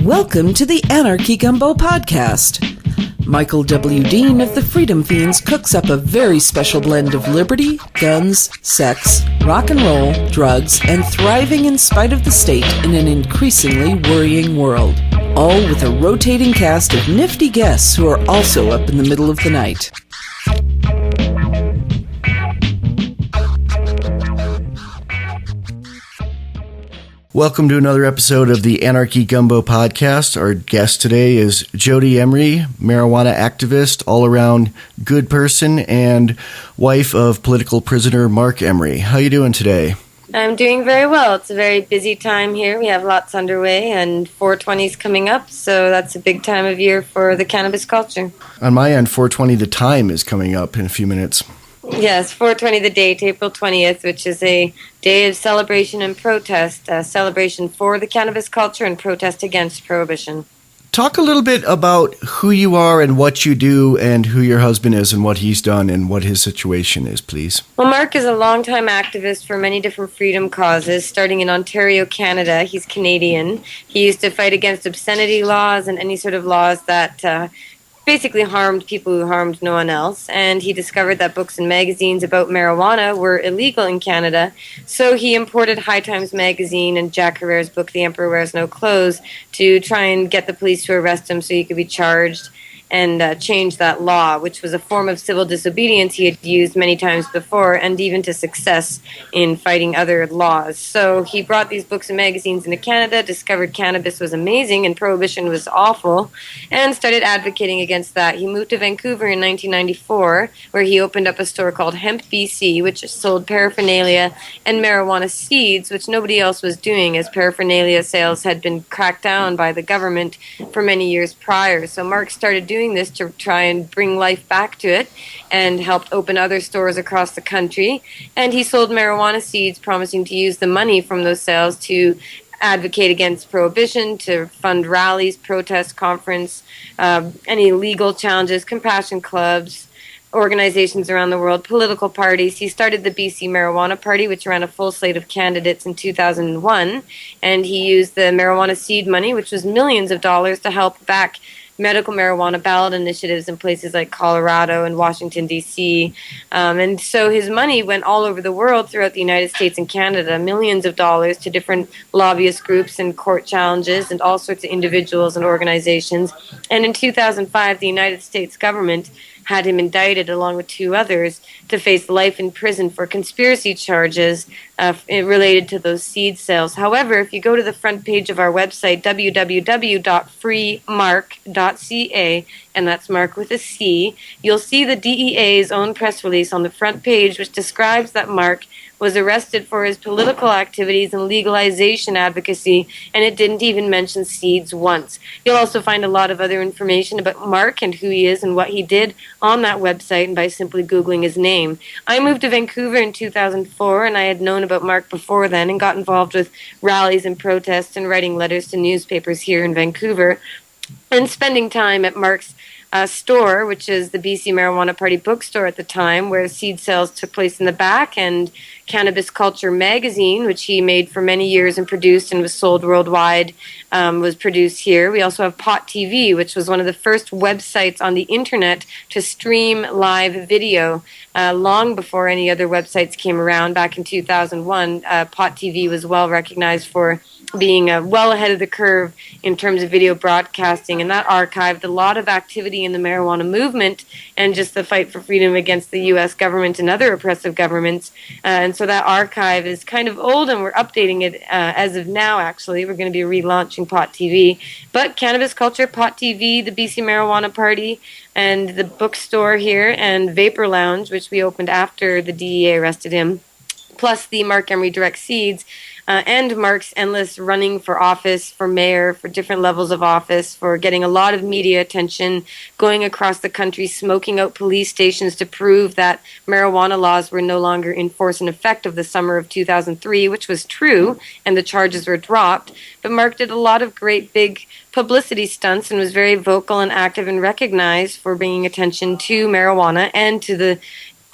Welcome to the Anarchy Gumbo podcast. Michael W. Dean of the Freedom Fiends cooks up a very special blend of liberty, guns, sex, rock and roll, drugs, and thriving in spite of the state in an increasingly worrying world. All with a rotating cast of nifty guests who are also up in the middle of the night. Welcome to another episode of the Anarchy Gumbo podcast. Our guest today is Jodie Emery, marijuana activist, all-around good person, and wife of political prisoner Marc Emery. How you doing today? I'm doing very well. It's a very busy time here. We have lots underway, and 420 is coming up, so that's a big time of year for the cannabis culture. On my end, 420 the time is coming up in a few minutes. Yes, 420 the date, April 20th, which is a day of celebration and protest, a celebration for the cannabis culture and protest against prohibition. Talk a little bit about who you are and what you do and who your husband is and what he's done and what his situation is, please. Well, Marc is a longtime activist for many different freedom causes, starting in Ontario, Canada. He's Canadian. He used to fight against obscenity laws and any sort of laws that basically harmed people who harmed no one else, and he discovered that books and magazines about marijuana were illegal in Canada, so he imported High Times magazine and Jack Herer's book The Emperor Wears No Clothes to try and get the police to arrest him so he could be charged and change that law, which was a form of civil disobedience he had used many times before, and even to success in fighting other laws. So he brought these books and magazines into Canada, discovered cannabis was amazing and prohibition was awful, and started advocating against that. He moved to Vancouver in 1994, where he opened up a store called Hemp BC, which sold paraphernalia and marijuana seeds, which nobody else was doing, as paraphernalia sales had been cracked down by the government for many years prior. So Marc started doing this to try and bring life back to it and helped open other stores across the country. And he sold marijuana seeds, promising to use the money from those sales to advocate against prohibition, to fund rallies, protests, conference, any legal challenges, compassion clubs, organizations around the world, political parties. He started the BC Marijuana Party, which ran a full slate of candidates in 2001, and he used the marijuana seed money, which was millions of dollars, to help back medical marijuana ballot initiatives in places like Colorado and Washington, D.C. And so his money went all over the world throughout the United States and Canada, millions of dollars to different lobbyist groups and court challenges and all sorts of individuals and organizations. And in 2005, the United States government had him indicted along with two others to face life in prison for conspiracy charges related to those seed sales. However, if you go to the front page of our website, www.freemarc.ca, and that's Marc with a C, you'll see the DEA's own press release on the front page, which describes that Marc was arrested for his political activities and legalization advocacy, and it didn't even mention seeds once. You'll also find a lot of other information about Marc and who he is and what he did on that website and by simply Googling his name. I moved to Vancouver in 2004, and I had known about Marc before then and got involved with rallies and protests and writing letters to newspapers here in Vancouver and spending time at Marc's store, which is the BC Marijuana Party bookstore at the time, where seed sales took place in the back, and Cannabis Culture magazine, which he made for many years and produced and was sold worldwide, was produced here. We also have Pot TV, which was one of the first websites on the internet to stream live video, long before any other websites came around. Back in 2001, Pot TV was well recognized for being well ahead of the curve in terms of video broadcasting, and that archived a lot of activity in the marijuana movement and just the fight for freedom against the U.S. government and other oppressive governments. And so that archive is kind of old, and we're updating it as of now, actually. We're going to be relaunching Pot TV. But Cannabis Culture, Pot TV, the BC Marijuana Party, and the bookstore here, and Vapor Lounge, which we opened after the DEA arrested him, plus the Marc Emery Direct Seeds, and Marc's endless running for office, for mayor, for different levels of office, for getting a lot of media attention, going across the country, smoking out police stations to prove that marijuana laws were no longer in force and effect of the summer of 2003, which was true, and the charges were dropped. But Marc did a lot of great big publicity stunts and was very vocal and active and recognized for bringing attention to marijuana and to the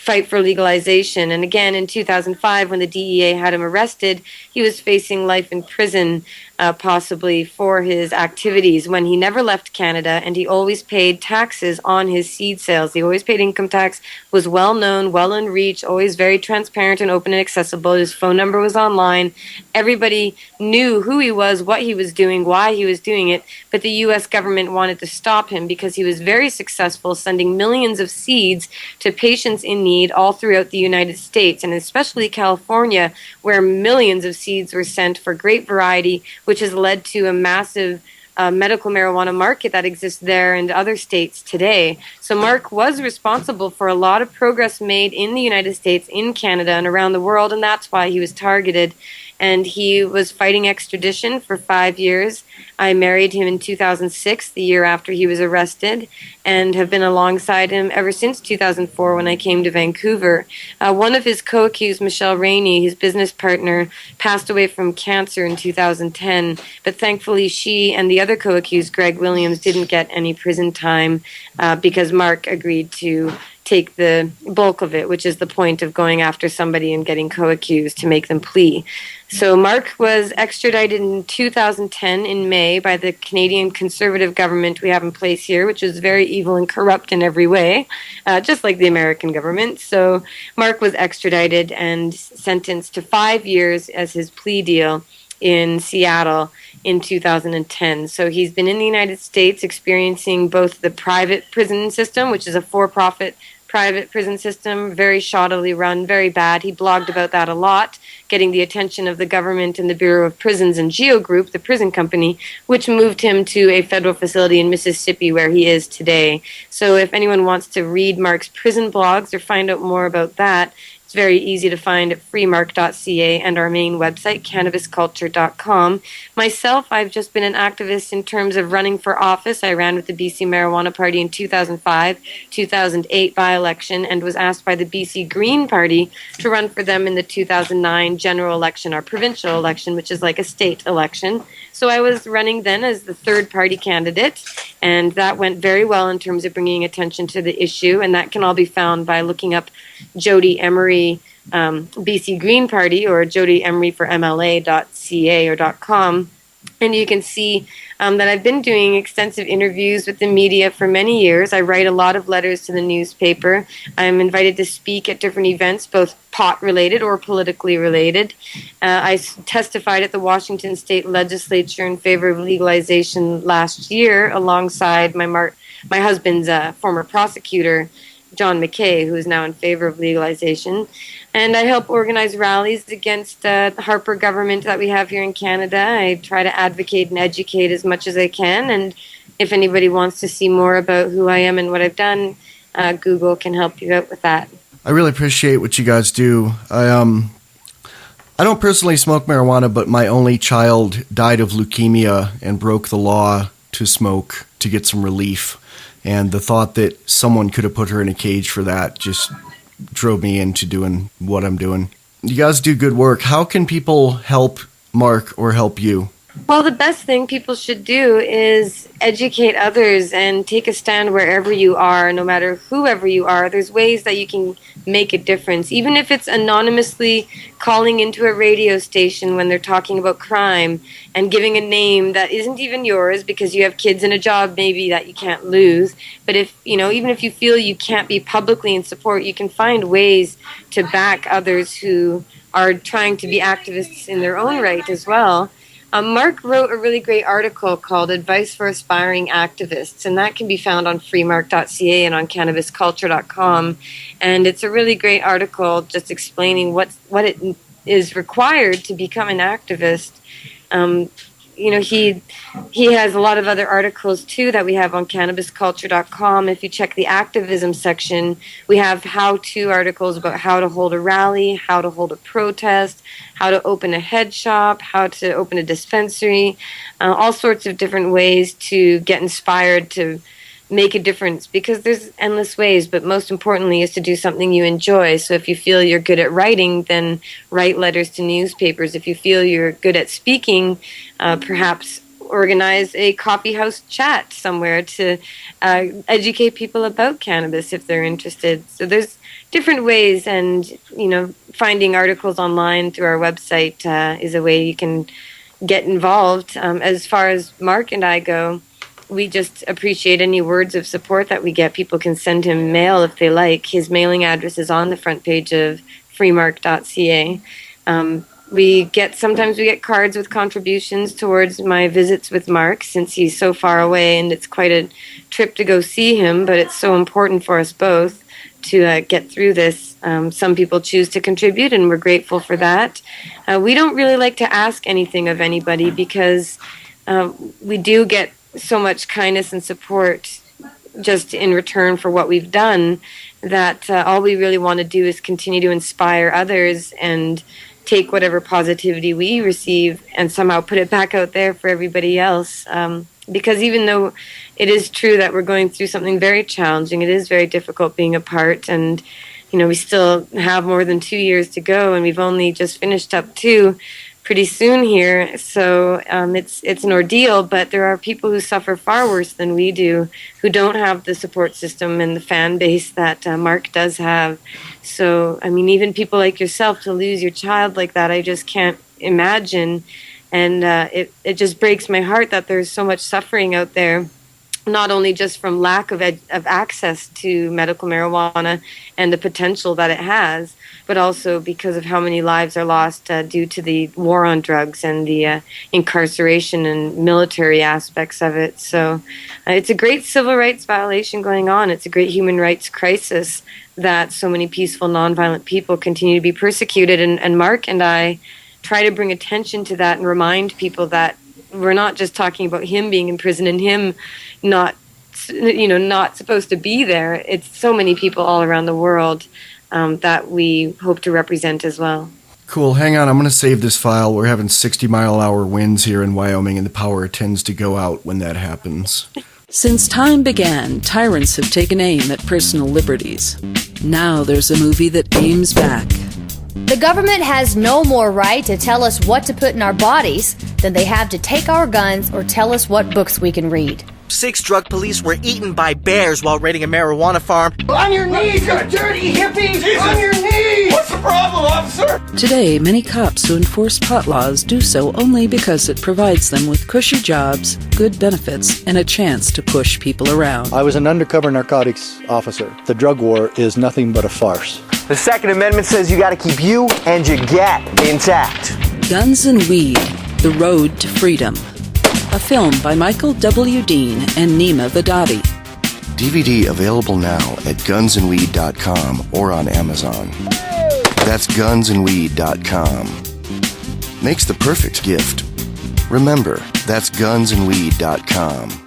fight for legalization. And again, in 2005, when the DEA had him arrested, he was facing life in prison possibly for his activities when he never left Canada, and he always paid taxes on his seed sales. He always paid income tax, was well known, well in reach, always very transparent and open and accessible. His phone number was online. Everybody knew who he was, what he was doing, why he was doing it, but the U.S. government wanted to stop him because he was very successful sending millions of seeds to patients in need all throughout the United States, and especially California, where millions of seeds were sent for great variety, which has led to a massive medical marijuana market that exists there and other states today. So Marc was responsible for a lot of progress made in the United States, in Canada, and around the world, and that's why he was targeted. And he was fighting extradition for 5 years. I married him in 2006, the year after he was arrested, and have been alongside him ever since 2004 when I came to Vancouver. One of his co-accused, Michelle Rainey, his business partner, passed away from cancer in 2010, but thankfully she and the other co-accused, Greg Williams, didn't get any prison time because Marc agreed to take the bulk of it, which is the point of going after somebody and getting co-accused to make them plea. So Marc was extradited in 2010 in May by the Canadian Conservative government we have in place here, which is very evil and corrupt in every way, just like the American government. So Marc was extradited and sentenced to 5 years as his plea deal in Seattle in 2010. So he's been in the United States experiencing both the private prison system, which is a for-profit private prison system, very shoddily run, very bad. He blogged about that a lot, getting the attention of the government and the Bureau of Prisons and Geo Group, the prison company, which moved him to a federal facility in Mississippi where he is today. So if anyone wants to read Marc's prison blogs or find out more about that, it's very easy to find at freemark.ca and our main website, cannabisculture.com. Myself, I've just been an activist in terms of running for office. I ran with the BC Marijuana Party in 2005, 2008 by-election, and was asked by the BC Green Party to run for them in the 2009 general election, our provincial election, which is like a state election. So I was running then as the third party candidate, and that went very well in terms of bringing attention to the issue, and that can all be found by looking up Jodie Emery, BC Green Party, or Jodie Emery for MLA.ca or .com. And you can see that I've been doing extensive interviews with the media for many years. I write a lot of letters to the newspaper. I'm invited to speak at different events, both pot-related or politically related. I testified at the Washington State Legislature in favor of legalization last year alongside my husband's former prosecutor, John McKay, who is now in favor of legalization. And I help organize rallies against the Harper government that we have here in Canada. I try to advocate and educate as much as I can. And if anybody wants to see more about who I am and what I've done, Google can help you out with that. I really appreciate what you guys do. I don't personally smoke marijuana, but my only child died of leukemia and broke the law to smoke to get some relief. And the thought that someone could have put her in a cage for that just drove me into doing what I'm doing. You guys do good work. How can people help Marc or help you? Well, the best thing people should do is educate others and take a stand wherever you are, no matter whoever you are. There's ways that you can make a difference, even if it's anonymously calling into a radio station when they're talking about crime and giving a name that isn't even yours because you have kids and a job maybe that you can't lose. But if, even if you feel you can't be publicly in support, you can find ways to back others who are trying to be activists in their own right as well. Marc wrote a really great article called Advice for Aspiring Activists, and that can be found on freemark.ca and on cannabisculture.com. And it's a really great article just explaining what it is required to become an activist. He has a lot of other articles too that we have on cannabisculture.com. If you check the activism section, we have how-to articles about how to hold a rally, how to hold a protest, how to open a head shop, how to open a dispensary, all sorts of different ways to get inspired to make a difference, because there's endless ways, but most importantly is to do something you enjoy. So if you feel you're good at writing, then write letters to newspapers. If you feel you're good at speaking, perhaps organize a coffee house chat somewhere to educate people about cannabis if they're interested. So there's different ways, and finding articles online through our website is a way you can get involved. As far as Marc and I go, we just appreciate any words of support that we get. People can send him mail if they like. His mailing address is on the front page of freemark.ca. Sometimes we get cards with contributions towards my visits with Marc, since he's so far away and it's quite a trip to go see him, but it's so important for us both to get through this. Some people choose to contribute, and we're grateful for that. We don't really like to ask anything of anybody, because we do get so much kindness and support just in return for what we've done, that all we really want to do is continue to inspire others and take whatever positivity we receive and somehow put it back out there for everybody else. Because even though it is true that we're going through something very challenging, it is very difficult being apart, and we still have more than 2 years to go, and we've only just finished up 2 pretty soon here. So it's an ordeal, but there are people who suffer far worse than we do, who don't have the support system and the fan base that Marc does have. So, even people like yourself, to lose your child like that, I just can't imagine. And it just breaks my heart that there's so much suffering out there, not only just from lack of access to medical marijuana and the potential that it has, but also because of how many lives are lost due to the war on drugs and the incarceration and military aspects of it. So it's a great civil rights violation going on. It's a great human rights crisis that so many peaceful, nonviolent people continue to be persecuted. And Marc and I try to bring attention to that and remind people that we're not just talking about him being in prison and him not supposed to be there. It's so many people all around the world that we hope to represent as well. Cool. Hang on. I'm going to save this file. We're having 60-mile-an-hour winds here in Wyoming, and the power tends to go out when that happens. Since time began, tyrants have taken aim at personal liberties. Now there's a movie that aims back. The government has no more right to tell us what to put in our bodies than they have to take our guns or tell us what books we can read. 6 drug police were eaten by bears while raiding a marijuana farm. On your knees, you dirty hippies! Jesus. On your knees! What's the problem, officer? Today, many cops who enforce pot laws do so only because it provides them with cushy jobs, good benefits, and a chance to push people around. I was an undercover narcotics officer. The drug war is nothing but a farce. The Second Amendment says you gotta keep you and your get intact. Guns and Weed, The Road to Freedom. A film by Michael W. Dean and Nima Vadadi. DVD available now at gunsandweed.com or on Amazon. That's gunsandweed.com. Makes the perfect gift. Remember, that's gunsandweed.com.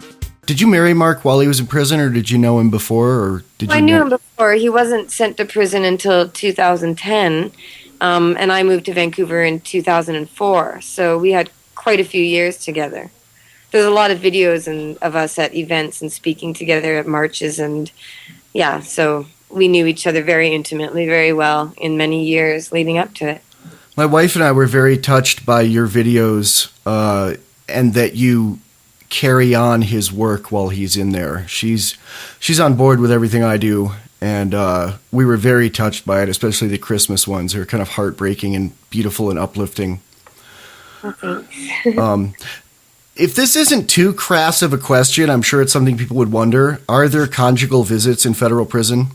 Did you marry Marc while he was in prison, or did you know him before? Or did I knew him before. He wasn't sent to prison until 2010, and I moved to Vancouver in 2004. So we had quite a few years together. There's a lot of videos of us at events and speaking together at marches, and so we knew each other very intimately, very well in many years leading up to it. My wife and I were very touched by your videos and that you carry on his work while he's in there. She's on board with everything I do, and we were very touched by it, especially the Christmas ones. They're kind of heartbreaking and beautiful and uplifting. Oh, thanks. If this isn't too crass of a question, I'm sure it's something people would wonder. Are there conjugal visits in federal prison?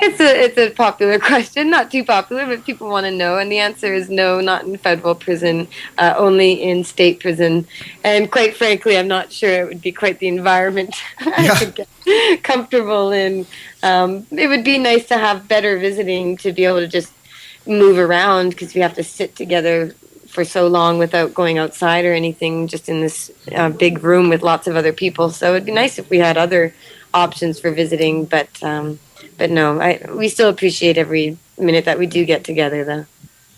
It's a popular question, not too popular, but people want to know, and the answer is no, not in federal prison, only in state prison. And quite frankly, I'm not sure it would be quite the environment I could get comfortable in. It would be nice to have better visiting, to be able to just move around, because we have to sit together for so long without going outside or anything, just in this big room with lots of other people. So it'd be nice if we had other options for visiting, but no, we still appreciate every minute that we do get together, though.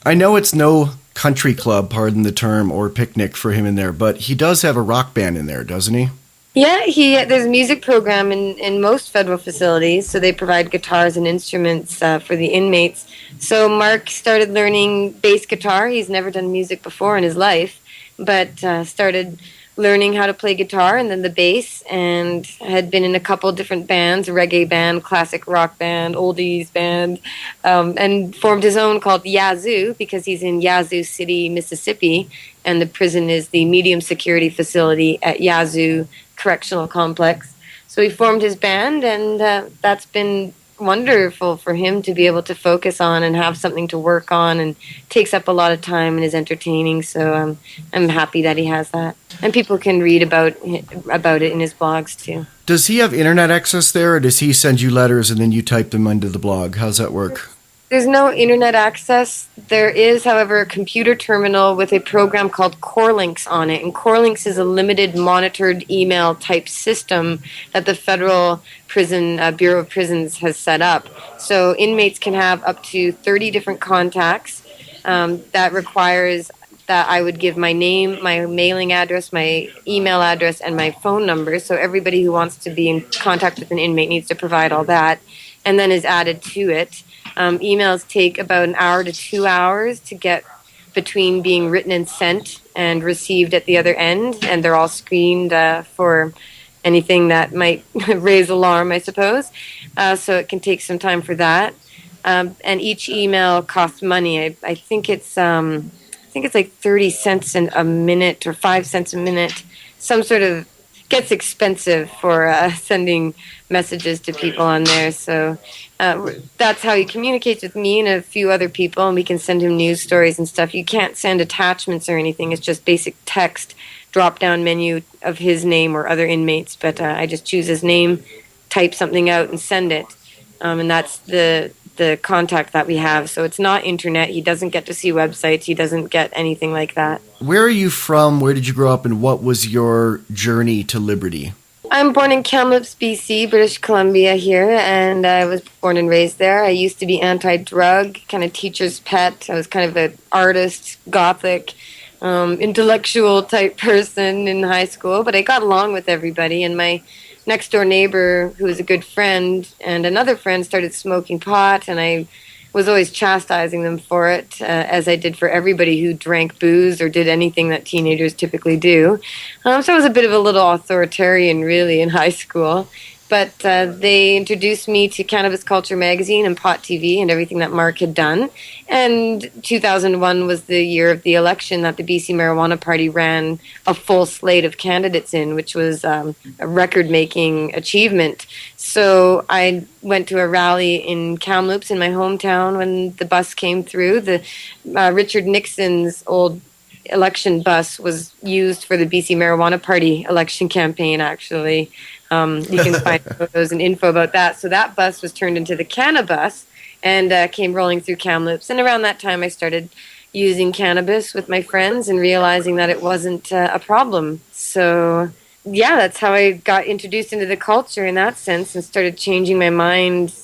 I know it's no country club, pardon the term, or picnic for him in there, but he does have a rock band in there, doesn't he? Yeah, there's a music program in most federal facilities, so they provide guitars and instruments for the inmates. So Marc started learning bass guitar. He's never done music before in his life, but started learning how to play guitar and then the bass, and had been in a couple different bands, a reggae band, classic rock band, oldies band, and formed his own called Yazoo because he's in Yazoo City, Mississippi, and the prison is the medium security facility at Yazoo Correctional Complex. So he formed his band, and that's been wonderful for him to be able to focus on and have something to work on, and takes up a lot of time and is entertaining. So I'm happy that he has that, and people can read about it in his blogs too. Does he have internet access there, or does he send you letters and then you type them into the blog? How's that work? There's no internet access. There is, however, a computer terminal with a program called Corlinks on it. And Corlinks is a limited monitored email type system that the Federal Prison Bureau of Prisons has set up. So inmates can have up to 30 different contacts. That requires that I would give my name, my mailing address, my email address, and my phone number. So everybody who wants to be in contact with an inmate needs to provide all that, and then is added to it. Emails take about an hour to 2 hours to get between being written and sent and received at the other end, and they're all screened for anything that might raise alarm, I suppose. So it can take some time for that. And each email costs money. I think it's like 30 cents a minute or 5 cents a minute. Some sort of gets expensive for sending messages to people on there. So that's how he communicates with me and a few other people, and we can send him news stories and stuff. You can't send attachments or anything. It's just basic text, drop-down menu of his name or other inmates. But I just choose his name, type something out, and send it. And that's the contact that we have. So it's not internet. He doesn't get to see websites. He doesn't get anything like that. Where are you from? Where did you grow up? And what was your journey to liberty? I'm born in Kamloops, BC, British Columbia here, and I was born and raised there. I used to be anti-drug, kind of teacher's pet. I was kind of an artist, gothic, intellectual type person in high school, but I got along with everybody, and my next door neighbor, who was a good friend, and another friend started smoking pot, and I was always chastising them for it, as I did for everybody who drank booze or did anything that teenagers typically do. So I was a bit of a little authoritarian, really, in high school. But they introduced me to Cannabis Culture magazine and Pot TV and everything that Marc had done. And 2001 was the year of the election that the BC Marijuana Party ran a full slate of candidates in, which was a record-making achievement. So I went to a rally in Kamloops in my hometown when the bus came through. The Richard Nixon's old election bus was used for the BC Marijuana Party election campaign, actually. You can find photos and info about that. So that bus was turned into the Cannabus and came rolling through Kamloops. And around that time, I started using cannabis with my friends and realizing that it wasn't a problem. So, yeah, that's how I got introduced into the culture in that sense and started changing my mind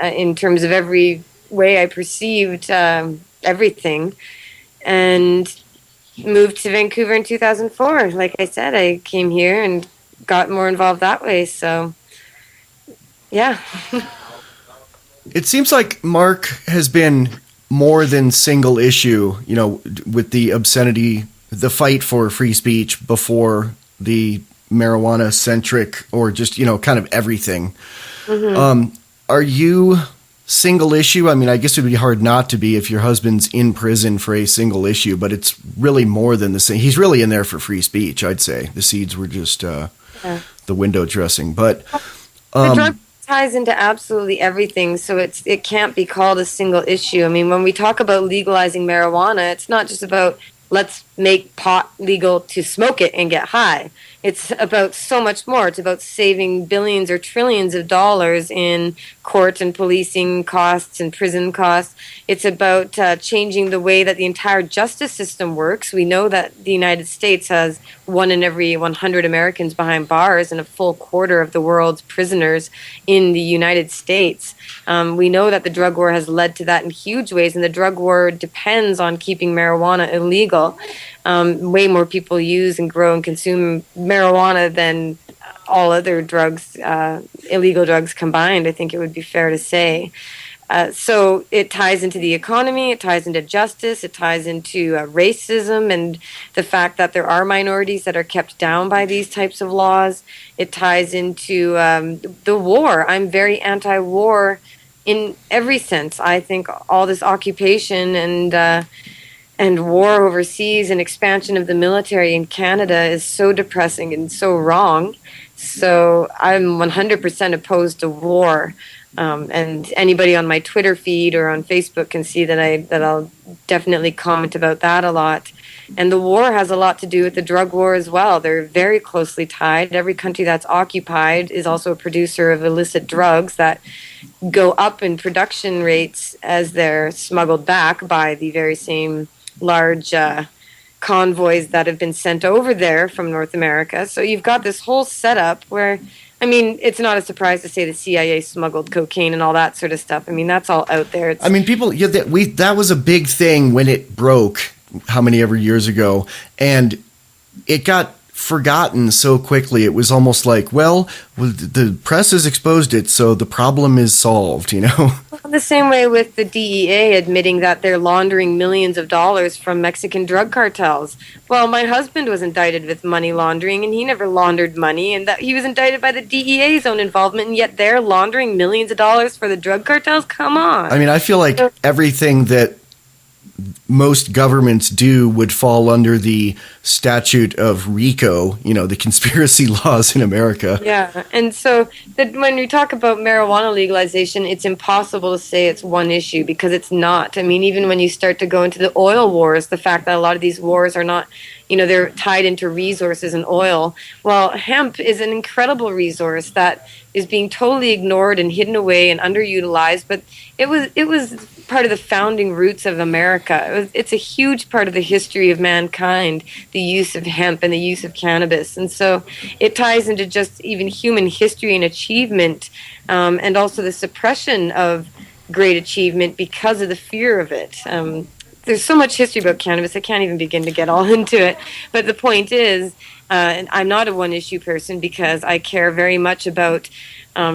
in terms of every way I perceived everything. And moved to Vancouver in 2004. Like I said, I came here and got more involved that way. So, yeah. It seems like Marc has been more than single issue, you know, with the obscenity, the fight for free speech before the marijuana-centric or just, you know, kind of everything. Mm-hmm. Are you single issue? I mean, I guess it would be hard not to be if your husband's in prison for a single issue, but it's really more than the same. He's really in there for free speech, I'd say. The seeds were just the window dressing. But the drug ties into absolutely everything, so it can't be called a single issue. I mean, when we talk about legalizing marijuana, it's not just about let's make pot legal to smoke it and get high. It's about so much more. It's about saving billions or trillions of dollars in court and policing costs and prison costs. It's about changing the way that the entire justice system works. We know that the United States has 1 in every 100 Americans behind bars and a full quarter of the world's prisoners in the United States. We know that the drug war has led to that in huge ways, and the drug war depends on keeping marijuana illegal. Way more people use and grow and consume marijuana than all other drugs, illegal drugs combined, I think it would be fair to say. So it ties into the economy, it ties into justice, it ties into racism and the fact that there are minorities that are kept down by these types of laws. It ties into the war. I'm very anti-war in every sense. I think all this occupation and war overseas and expansion of the military in Canada is so depressing and so wrong. So I'm 100% opposed to war. And anybody on my Twitter feed or on Facebook can see that I'll definitely comment about that a lot. And the war has a lot to do with the drug war as well. They're very closely tied. Every country that's occupied is also a producer of illicit drugs that go up in production rates as they're smuggled back by the very same large convoys that have been sent over there from North America. So you've got this whole setup where, I mean, it's not a surprise to say the CIA smuggled cocaine and all that sort of stuff. I mean, that's all out there. I mean, people, that was a big thing when it broke, how many ever years ago, and it got forgotten so quickly. It was almost like, well, the press has exposed it, so the problem is solved, you know? The same way with the DEA admitting that they're laundering millions of dollars from Mexican drug cartels. Well, my husband was indicted with money laundering, and he never laundered money, and that he was indicted by the DEA's own involvement, and yet they're laundering millions of dollars for the drug cartels? Come on. I mean, I feel like everything that most governments do would fall under the statute of RICO, you know, the conspiracy laws in America. Yeah, and so when we talk about marijuana legalization, it's impossible to say it's one issue because it's not. I mean, even when you start to go into the oil wars, the fact that a lot of these wars are not, you know, they're tied into resources and oil. Well, hemp is an incredible resource that is being totally ignored and hidden away and underutilized, but it was part of the founding roots of America. It's a huge part of the history of mankind, the use of hemp and the use of cannabis. And so it ties into just even human history and achievement, and also the suppression of great achievement because of the fear of it. There's so much history about cannabis, I can't even begin to get all into it. But the point is, I'm not a one-issue person because I care very much about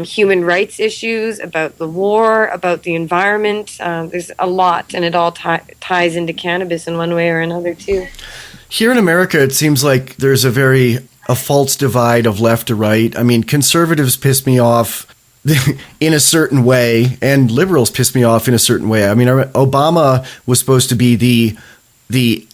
human rights issues, about the war, about the environment. There's a lot, and it all ties into cannabis in one way or another, too. Here in America, it seems like there's a false divide of left to right. I mean, conservatives piss me off in a certain way, and liberals piss me off in a certain way. I mean, Obama was supposed to be the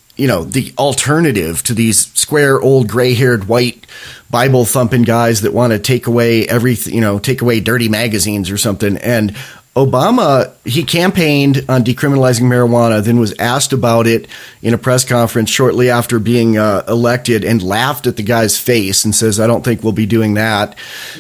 alternative to these square, old, gray-haired, white, Bible-thumping guys that want to take away everything, take away dirty magazines or something. And Obama, he campaigned on decriminalizing marijuana, then was asked about it in a press conference shortly after being elected and laughed at the guy's face and says, I don't think we'll be doing that.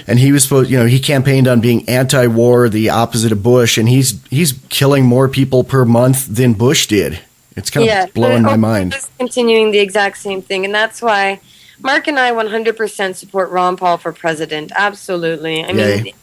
And he was supposed, he campaigned on being anti-war, the opposite of Bush, and he's killing more people per month than Bush did. It's kind of blowing my mind. Continuing the exact same thing, and that's why Marc and I 100% support Ron Paul for president. Absolutely. I mean,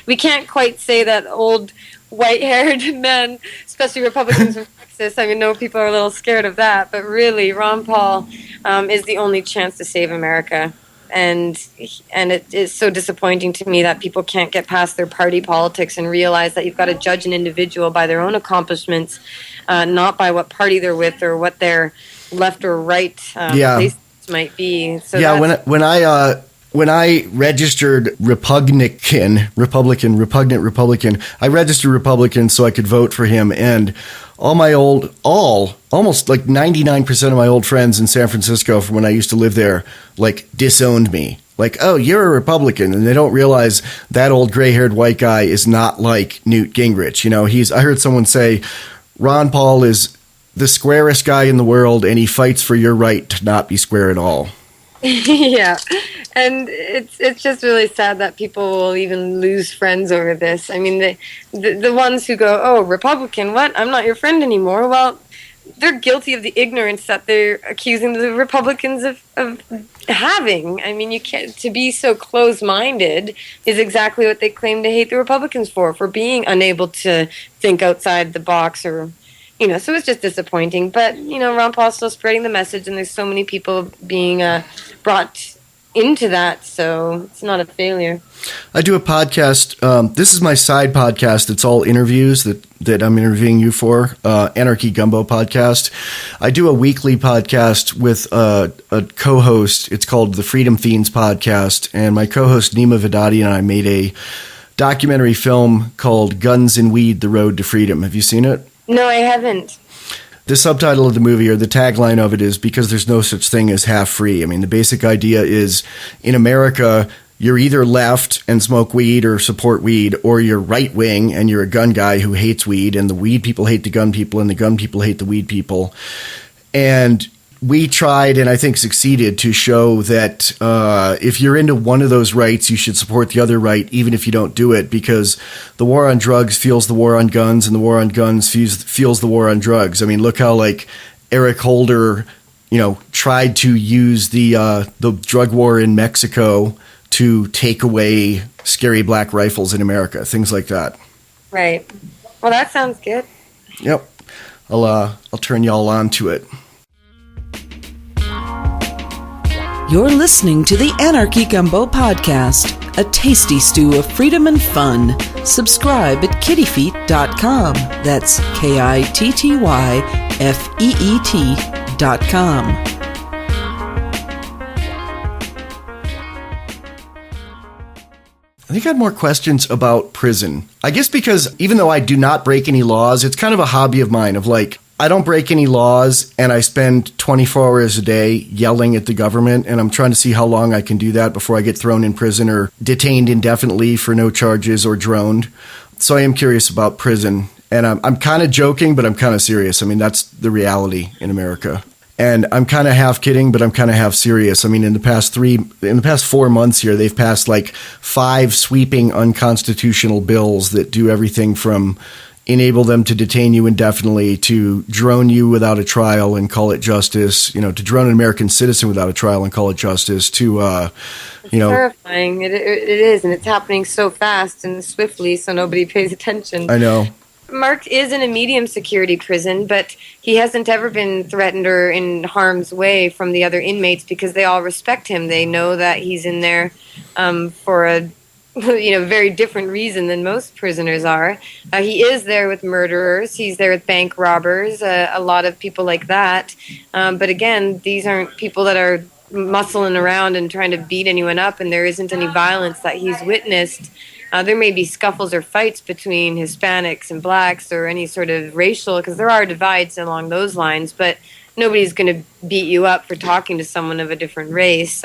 we can't quite say that old white-haired men, especially Republicans from Texas. I mean, no, people are a little scared of that, but really, Ron Paul is the only chance to save America. And it is so disappointing to me that people can't get past their party politics and realize that you've got to judge an individual by their own accomplishments, not by what party they're with or what their left or right places might be. So when I registered repugnant Republican, I registered Republican so I could vote for him, and almost like 99% of my old friends in San Francisco from when I used to live there, like, disowned me. Like, oh, you're a Republican. And they don't realize that old gray-haired white guy is not like Newt Gingrich. I heard someone say, Ron Paul is the squarest guy in the world, and he fights for your right to not be square at all. Yeah, and it's just really sad that people will even lose friends over this. I mean, the ones who go, oh, Republican, what? I'm not your friend anymore. Well, they're guilty of the ignorance that they're accusing the Republicans of having. I mean, you can't, to be so close-minded is exactly what they claim to hate the Republicans for being unable to think outside the box or... so it's just disappointing. But, Ron Paul's still spreading the message, and there's so many people being brought into that, so it's not a failure. I do a podcast. This is my side podcast. It's all interviews that I'm interviewing you for. Anarchy Gumbo podcast. I do a weekly podcast with a co-host. It's called the Freedom Fiends podcast. And my co-host Nima Vidadi and I made a documentary film called Guns and Weed, The Road to Freedom. Have you seen it? No, I haven't. The subtitle of the movie, or the tagline of it, is because there's no such thing as half free. I mean, the basic idea is in America, you're either left and smoke weed or support weed, or you're right wing and you're a gun guy who hates weed, and the weed people hate the gun people, and the gun people hate the weed people. And we tried, and I think succeeded, to show that if you're into one of those rights, you should support the other right, even if you don't do it, because the war on drugs fuels the war on guns, and the war on guns fuels the war on drugs. I mean, look how like Eric Holder, tried to use the drug war in Mexico to take away scary black rifles in America, things like that. Right. Well, that sounds good. Yep. I'll turn y'all on to it. You're listening to the Anarchy Gumbo podcast, a tasty stew of freedom and fun. Subscribe at kittyfeet.com. That's KITTYFEET.com. I think I had more questions about prison. I guess because even though I do not break any laws, it's kind of a hobby of mine of like, I don't break any laws and I spend 24 hours a day yelling at the government, and I'm trying to see how long I can do that before I get thrown in prison or detained indefinitely for no charges or droned. So I am curious about prison, and I'm kind of joking, but I'm kind of serious. I mean, that's the reality in America. And I'm kind of half kidding, but I'm kind of half serious. I mean, in the past 4 months here, they've passed like 5 sweeping unconstitutional bills that do everything from enable them to detain you indefinitely, to drone you without a trial and call it justice, to drone an American citizen without a trial and call it justice, to, It's terrifying. It is, and it's happening so fast and swiftly, so nobody pays attention. I know. Marc is in a medium security prison, but he hasn't ever been threatened or in harm's way from the other inmates because they all respect him. They know that he's in there for a very different reason than most prisoners are. He is there with murderers. He's there with bank robbers, a lot of people like that. But again, these aren't people that are muscling around and trying to beat anyone up, and there isn't any violence that he's witnessed. There may be scuffles or fights between Hispanics and blacks or any sort of racial, because there are divides along those lines, but nobody's going to beat you up for talking to someone of a different race.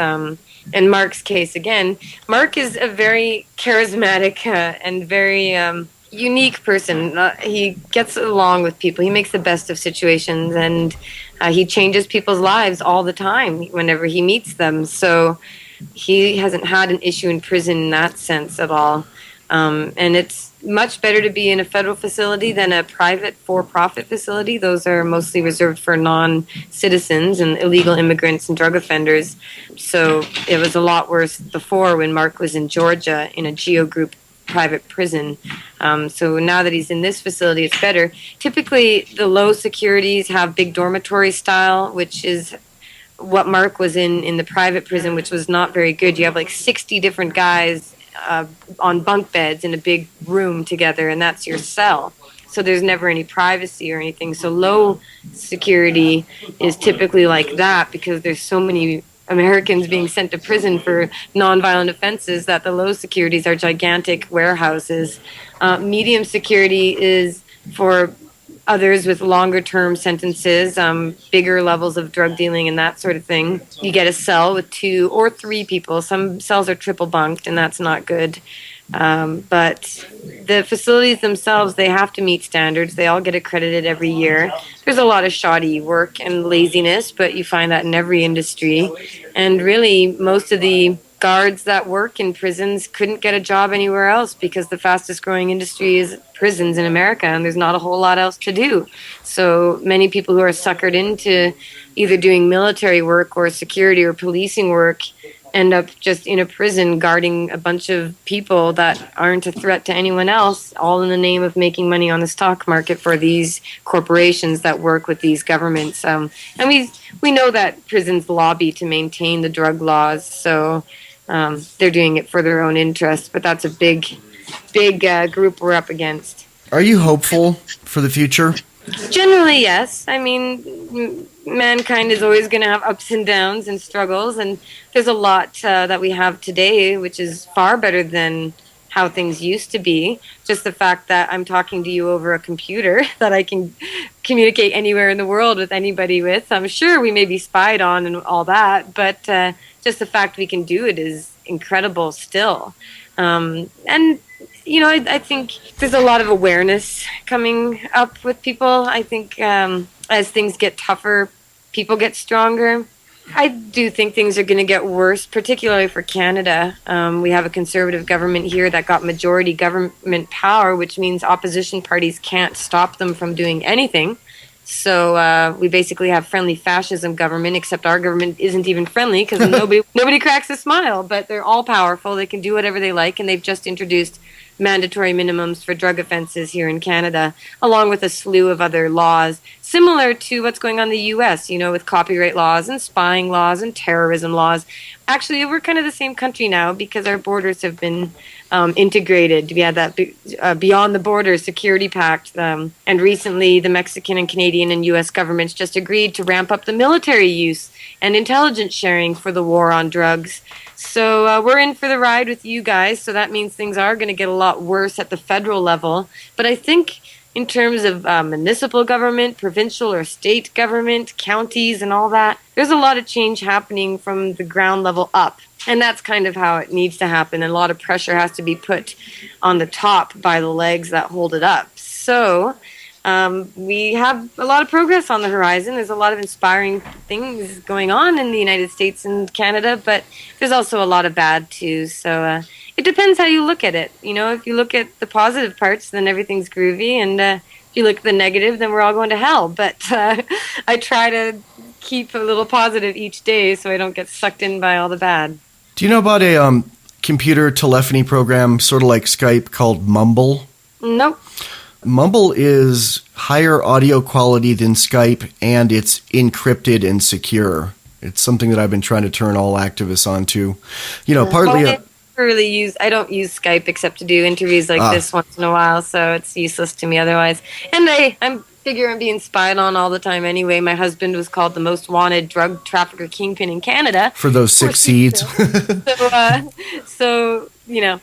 In Marc's case, again, Marc is a very charismatic and very unique person. He gets along with people. He makes the best of situations, and he changes people's lives all the time whenever he meets them. So he hasn't had an issue in prison in that sense at all. And it's much better to be in a federal facility than a private for-profit facility. Those are mostly reserved for non-citizens and illegal immigrants and drug offenders. So it was a lot worse before when Marc was in Georgia in a Geo Group private prison. So now that he's in this facility, it's better. Typically, the low securities have big dormitory style, which is what Marc was in the private prison, which was not very good. You have like 60 different guys on bunk beds in a big room together, and that's your cell. So there's never any privacy or anything. So low security is typically like that because there's so many Americans being sent to prison for nonviolent offenses that the low securities are gigantic warehouses. Medium security is for others with longer term sentences, bigger levels of drug dealing and that sort of thing. You get a cell with 2 or 3 people. Some cells are triple bunked, and that's not good. But the facilities themselves, they have to meet standards. They all get accredited every year. There's a lot of shoddy work and laziness, but you find that in every industry. And really, most of the guards that work in prisons couldn't get a job anywhere else because the fastest growing industry is prisons in America, and there's not a whole lot else to do. So many people who are suckered into either doing military work or security or policing work end up just in a prison guarding a bunch of people that aren't a threat to anyone else, all in the name of making money on the stock market for these corporations that work with these governments. And we know that prisons lobby to maintain the drug laws, so they're doing it for their own interest, but that's a big group we're up against. Are you hopeful for the future? Generally, yes. I mean, mankind is always going to have ups and downs and struggles, and there's a lot that we have today, which is far better than how things used to be. Just the fact that I'm talking to you over a computer that I can communicate anywhere in the world with anybody with. I'm sure we may be spied on and all that, but just the fact we can do it is incredible still. And I think there's a lot of awareness coming up with people. I think as things get tougher, people get stronger. I do think things are going to get worse, particularly for Canada. We have a conservative government here that got majority government power, which means opposition parties can't stop them from doing anything. So we basically have friendly fascism government, except our government isn't even friendly because nobody cracks a smile, but they're all powerful. They can do whatever they like, and they've just introduced mandatory minimums for drug offenses here in Canada, along with a slew of other laws, similar to what's going on in the U.S., with copyright laws and spying laws and terrorism laws. Actually, we're kind of the same country now because our borders have been integrated. We had that Beyond the Borders Security Pact, and recently the Mexican and Canadian and U.S. governments just agreed to ramp up the military use and intelligence sharing for the war on drugs. So we're in for the ride with you guys, so that means things are going to get a lot worse at the federal level. But I think in terms of municipal government, provincial or state government, counties and all that, there's a lot of change happening from the ground level up. And that's kind of how it needs to happen. And a lot of pressure has to be put on the top by the legs that hold it up. So we have a lot of progress on the horizon. There's a lot of inspiring things going on in the United States and Canada, but there's also a lot of bad too. So it depends how you look at it. If you look at the positive parts, then everything's groovy. And if you look at the negative, then we're all going to hell. But I try to keep a little positive each day so I don't get sucked in by all the bad. Do you know about a computer telephony program sort of like Skype called Mumble? Nope. Mumble is higher audio quality than Skype, and it's encrypted and secure. It's something that I've been trying to turn all activists onto. Partly... I don't use Skype except to do interviews like this once in a while, so it's useless to me otherwise. And I figure I'm being spied on all the time anyway. My husband was called the most wanted drug trafficker kingpin in Canada. For those 6 seeds.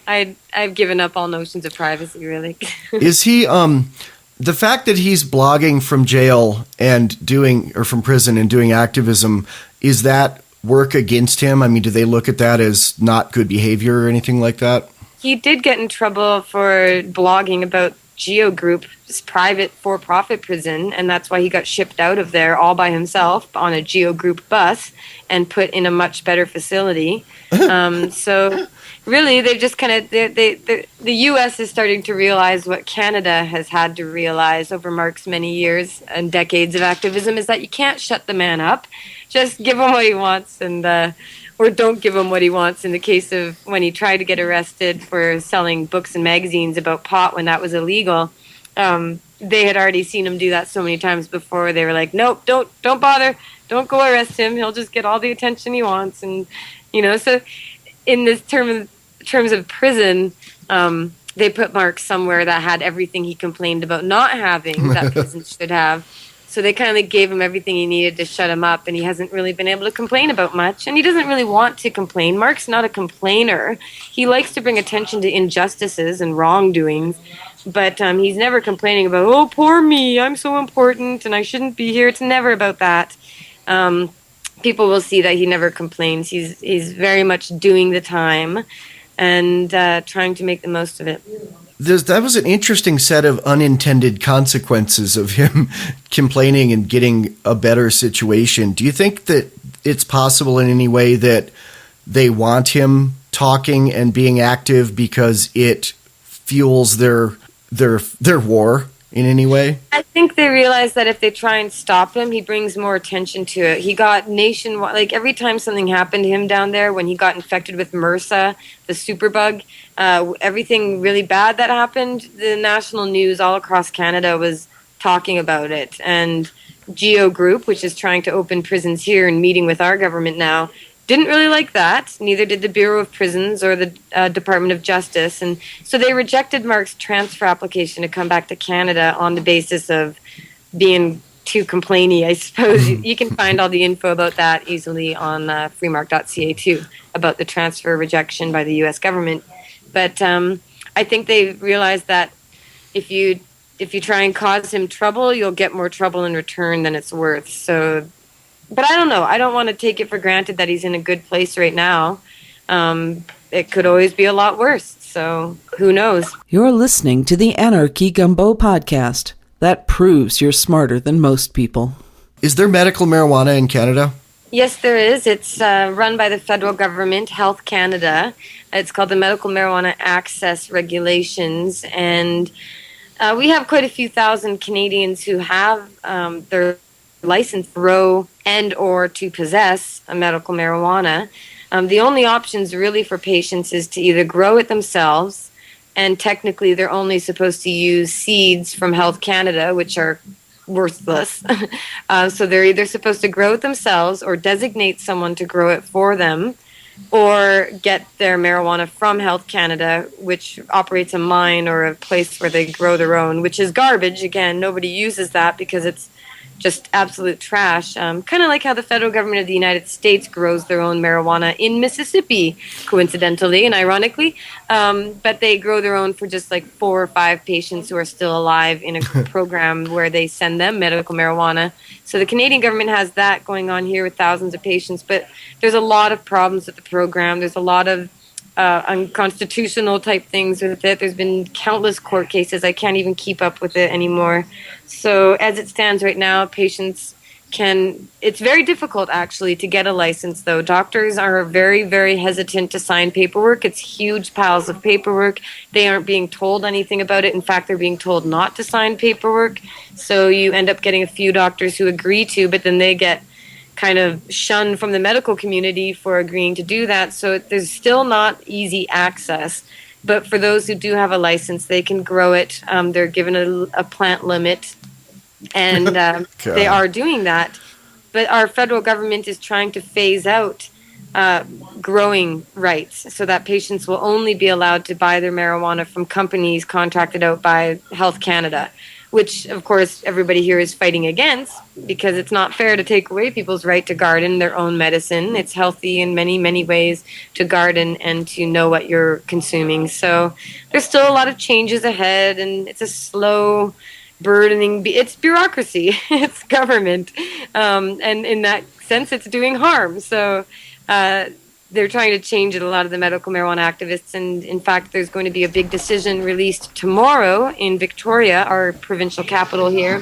I've given up all notions of privacy, really. Is he, the fact that he's blogging from jail or from prison and doing activism, is that work against him? I mean, do they look at that as not good behavior or anything like that? He did get in trouble for blogging about Geo Group, his private for-profit prison, and that's why he got shipped out of there all by himself on a Geo Group bus and put in a much better facility. So really, they just kind of the U.S. is starting to realize what Canada has had to realize over Marc's many years and decades of activism, is that you can't shut the man up. Just give him what he wants, or don't give him what he wants. In the case of when he tried to get arrested for selling books and magazines about pot when that was illegal, they had already seen him do that so many times before. They were like, nope, don't bother. Don't go arrest him. He'll just get all the attention he wants. And, so in this terms of prison, they put Marc somewhere that had everything he complained about not having that prison should have. So they kind of gave him everything he needed to shut him up, and he hasn't really been able to complain about much. And he doesn't really want to complain. Marc's not a complainer. He likes to bring attention to injustices and wrongdoings, but he's never complaining about, oh, poor me, I'm so important, and I shouldn't be here. It's never about that. People will see that he never complains. He's very much doing the time and trying to make the most of it. That was an interesting set of unintended consequences of him complaining and getting a better situation. Do you think that it's possible in any way that they want him talking and being active because it fuels their their war in any way? I think they realize that if they try and stop him, he brings more attention to it. He got nationwide, like every time something happened to him down there, when he got infected with MRSA, the superbug, everything really bad that happened, the national news all across Canada was talking about it. And Geo Group, which is trying to open prisons here and meeting with our government now, didn't really like that. Neither did the Bureau of Prisons or the Department of Justice. And so they rejected Marc's transfer application to come back to Canada on the basis of being too complainy, I suppose. You can find all the info about that easily on freemark.ca too, about the transfer rejection by the U.S. government. But I think they realized that if you try and cause him trouble, you'll get more trouble in return than it's worth. So... But I don't know. I don't want to take it for granted that he's in a good place right now. It could always be a lot worse. So who knows? You're listening to the Anarchy Gumbo podcast. That proves you're smarter than most people. Is there medical marijuana in Canada? Yes, there is. It's run by the federal government, Health Canada. It's called the Medical Marijuana Access Regulations. And we have quite a few thousand Canadians who have their license to grow and or to possess a medical marijuana. The only options really for patients is to either grow it themselves, and technically they're only supposed to use seeds from Health Canada, which are worthless. So they're either supposed to grow it themselves or designate someone to grow it for them, or get their marijuana from Health Canada, which operates a mine or a place where they grow their own, which is garbage. Again, nobody uses that because it's just absolute trash. Kind of like how the federal government of the United States grows their own marijuana in Mississippi, coincidentally and ironically. But they grow their own for just like 4 or 5 patients who are still alive in a program where they send them medical marijuana. So the Canadian government has that going on here with thousands of patients. But there's a lot of problems with the program. There's a lot of unconstitutional type things with it. There's been countless court cases. I can't even keep up with it anymore. So as it stands right now, patients it's very difficult actually to get a license though. Doctors are very, very hesitant to sign paperwork. It's huge piles of paperwork. They aren't being told anything about it. In fact, they're being told not to sign paperwork. So you end up getting a few doctors who agree to, but then they get kind of shunned from the medical community for agreeing to do that. So there's still not easy access. But for those who do have a license, they can grow it. They're given a plant limit, and they are doing that. But our federal government is trying to phase out growing rights so that patients will only be allowed to buy their marijuana from companies contracted out by Health Canada, which, of course, everybody here is fighting against because it's not fair to take away people's right to garden their own medicine. It's healthy in many, many ways to garden and to know what you're consuming. So there's still a lot of changes ahead, and it's a slow, burdening... It's bureaucracy. It's government. And in that sense, it's doing harm. So... they're trying to change it, a lot of the medical marijuana activists, and in fact there's going to be a big decision released tomorrow in Victoria, our provincial capital here,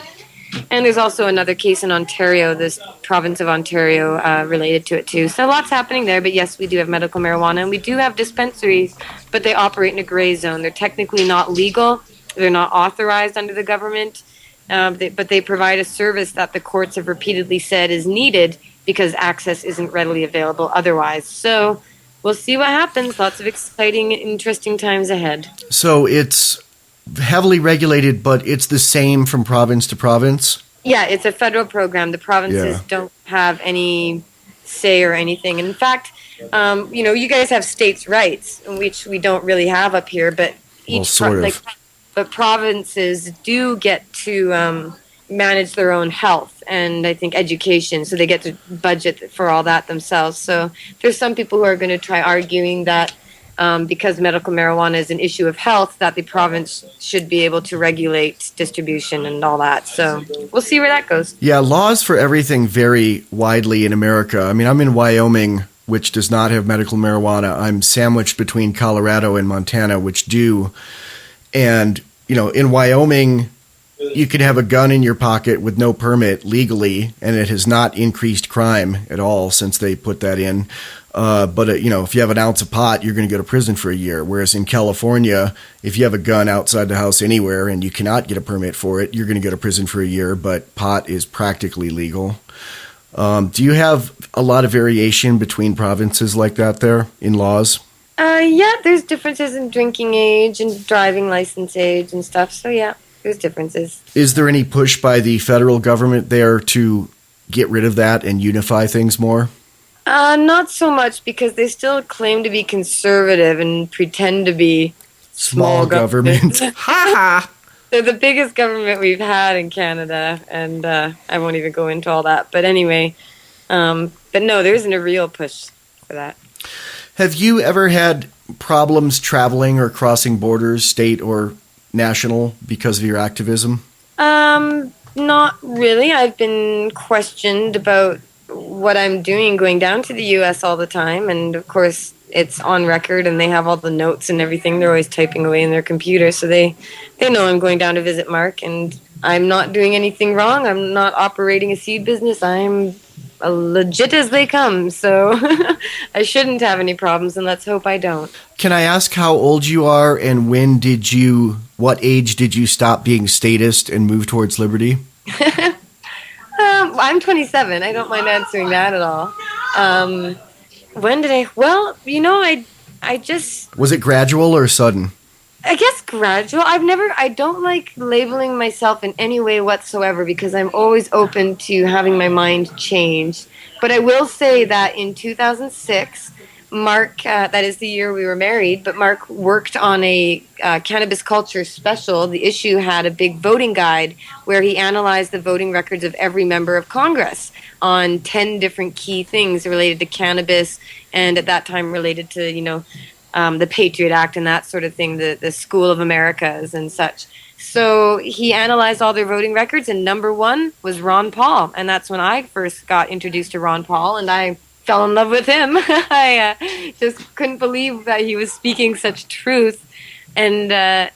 and there's also another case in Ontario, this province of Ontario, related to it too. So lots happening there, but yes, we do have medical marijuana, and we do have dispensaries, but they operate in a gray zone. They're technically not legal, they're not authorized under the government, but they provide a service that the courts have repeatedly said is needed because access isn't readily available otherwise. So we'll see what happens. Lots of exciting, interesting times ahead. So it's heavily regulated, but it's the same from province to province? Yeah, it's a federal program. The provinces don't have any say or anything. In fact, you guys have states' rights, which we don't really have up here, but but provinces do get to manage their own health and I think education, so they get to budget for all that themselves. So there's some people who are going to try arguing that because medical marijuana is an issue of health, that the province should be able to regulate distribution and all that. So we'll see where that goes. Yeah, laws for everything vary widely in America. I mean, I'm in Wyoming, which does not have medical marijuana. I'm sandwiched between Colorado and Montana, which do. And, in Wyoming, you can have a gun in your pocket with no permit legally, and it has not increased crime at all since they put that in. But if you have an ounce of pot, you're going to go to prison for a year. Whereas in California, if you have a gun outside the house anywhere and you cannot get a permit for it, you're going to go to prison for a year. But pot is practically legal. Do you have a lot of variation between provinces like that there in laws? Yeah, there's differences in drinking age and driving license age and stuff. So yeah, there's differences. Is there any push by the federal government there to get rid of that and unify things more? Not so much, because they still claim to be conservative and pretend to be small government. Ha ha! They're the biggest government we've had in Canada, and I won't even go into all that. But anyway, but no, there isn't a real push for that. Have you ever had problems traveling or crossing borders, state or national, because of your activism? Not really. I've been questioned about what I'm doing, going down to the U.S. all the time, and of course it's on record and they have all the notes and everything. They're always typing away in their computer, so they know I'm going down to visit Marc, and I'm not doing anything wrong. I'm not operating a seed business. I'm legit as they come, so I shouldn't have any problems, and let's hope I don't. Can I ask how old you are, and what age did you stop being statist and move towards liberty? I'm 27. I don't mind answering that at all. When did I? Well, I just... Was it gradual or sudden? I guess gradual. I don't like labeling myself in any way whatsoever, because I'm always open to having my mind change. But I will say that in 2006, Marc, that is the year we were married, but Marc worked on a cannabis culture special. The issue had a big voting guide where he analyzed the voting records of every member of Congress on 10 different key things related to cannabis, and at that time related to, the Patriot Act and that sort of thing, the School of Americas and such. So he analyzed all their voting records, and number one was Ron Paul. And that's when I first got introduced to Ron Paul, and I fell in love with him. I just couldn't believe that he was speaking such truth. And I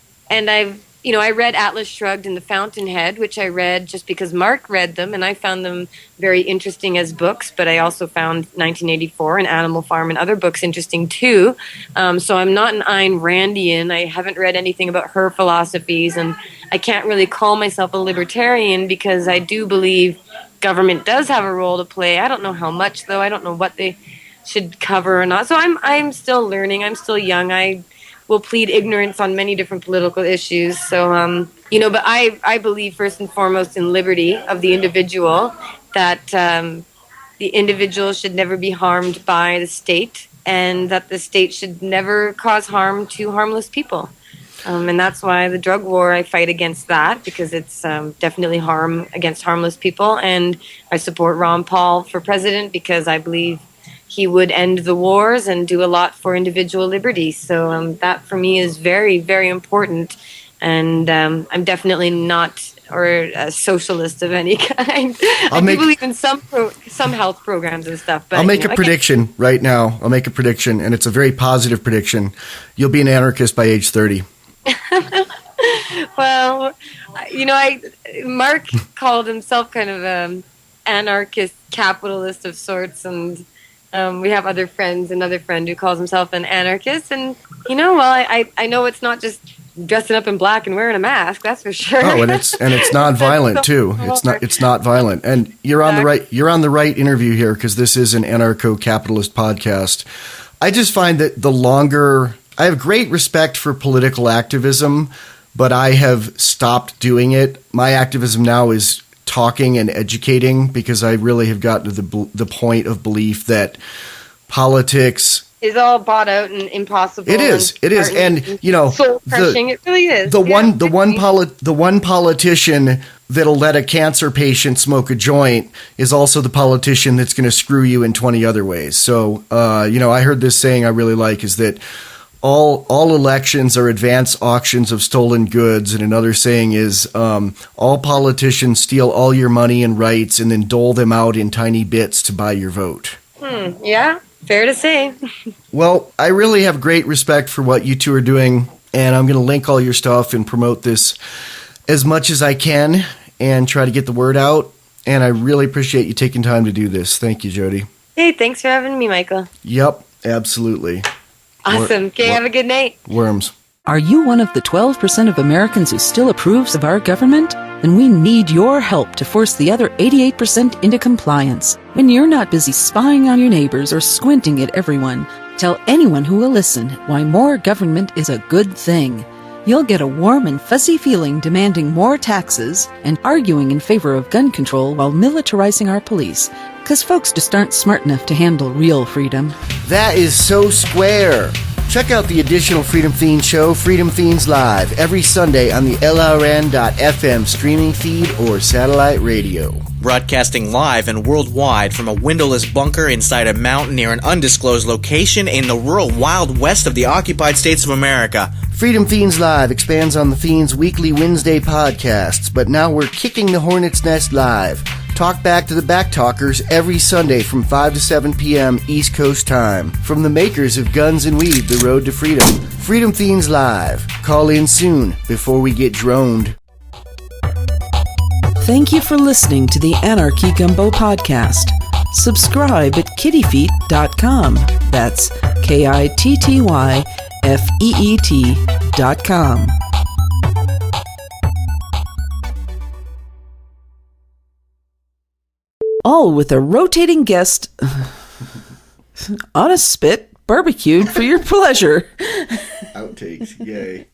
read Atlas Shrugged and The Fountainhead, which I read just because Marc read them, and I found them very interesting as books, but I also found 1984 and Animal Farm and other books interesting too. So I'm not an Ayn Randian. I haven't read anything about her philosophies, and I can't really call myself a libertarian because I do believe government does have a role to play. I don't know how much, though. I don't know what they should cover or not. So I'm still learning. I'm still young. I will plead ignorance on many different political issues. So, but I believe first and foremost in liberty of the individual, that the individual should never be harmed by the state, and that the state should never cause harm to harmless people. And that's why the drug war, I fight against that, because it's definitely harm against harmless people. And I support Ron Paul for president because I believe he would end the wars and do a lot for individual liberty. So that for me is very, very important. And I'm definitely not a socialist of any kind. I do believe in some health programs and stuff. But I'll make a prediction right now. I'll make a prediction, and it's a very positive prediction. You'll be an anarchist by age 30. Well, Marc called himself kind of an anarchist capitalist of sorts, and we have other friends, another friend who calls himself an anarchist, and I know it's not just dressing up in black and wearing a mask, that's for sure. Oh, and it's non-violent too. It's not violent, and you're on the right interview here, because this is an anarcho-capitalist podcast. I just find that I have great respect for political activism, but I have stopped doing it. My activism now is talking and educating, because I really have gotten to the point of belief that politics is all bought out and impossible. It is, and soul crushing. It really is. The one politician that'll let a cancer patient smoke a joint is also the politician that's going to screw you in 20 other ways. So, I heard this saying I really like, is that all elections are advance auctions of stolen goods, and another saying is all politicians steal all your money and rights and then dole them out in tiny bits to buy your vote. Yeah, fair to say. Well, I really have great respect for what you two are doing, and I'm going to link all your stuff and promote this as much as I can and try to get the word out, and I really appreciate you taking time to do this. Thank you, Jodie. Hey, thanks for having me, Michael. Yep, absolutely. Awesome. Okay, have a good night. Worms. Are you one of the 12% of Americans who still approves of our government? Then we need your help to force the other 88% into compliance. When you're not busy spying on your neighbors or squinting at everyone, tell anyone who will listen why more government is a good thing. You'll get a warm and fuzzy feeling demanding more taxes and arguing in favor of gun control while militarizing our police, because folks just aren't smart enough to handle real freedom. That is so square. Check out the additional Freedom Fiends show, Freedom Fiends Live, every Sunday on the LRN.FM streaming feed or satellite radio. Broadcasting live and worldwide from a windowless bunker inside a mountain near an undisclosed location in the rural Wild West of the occupied states of America. Freedom Fiends Live expands on the Fiends' weekly Wednesday podcasts, but now we're kicking the hornet's nest live. Talk back to the backtalkers every Sunday from 5 to 7 p.m. East Coast time. From the makers of Guns and Weed, The Road to Freedom. Freedom Fiends Live. Call in soon before we get droned. Thank you for listening to the Anarchy Gumbo podcast. Subscribe at kittyfeet.com. That's KITTYFEET.com. All with a rotating guest on a spit, barbecued for your pleasure. Outtakes, yay.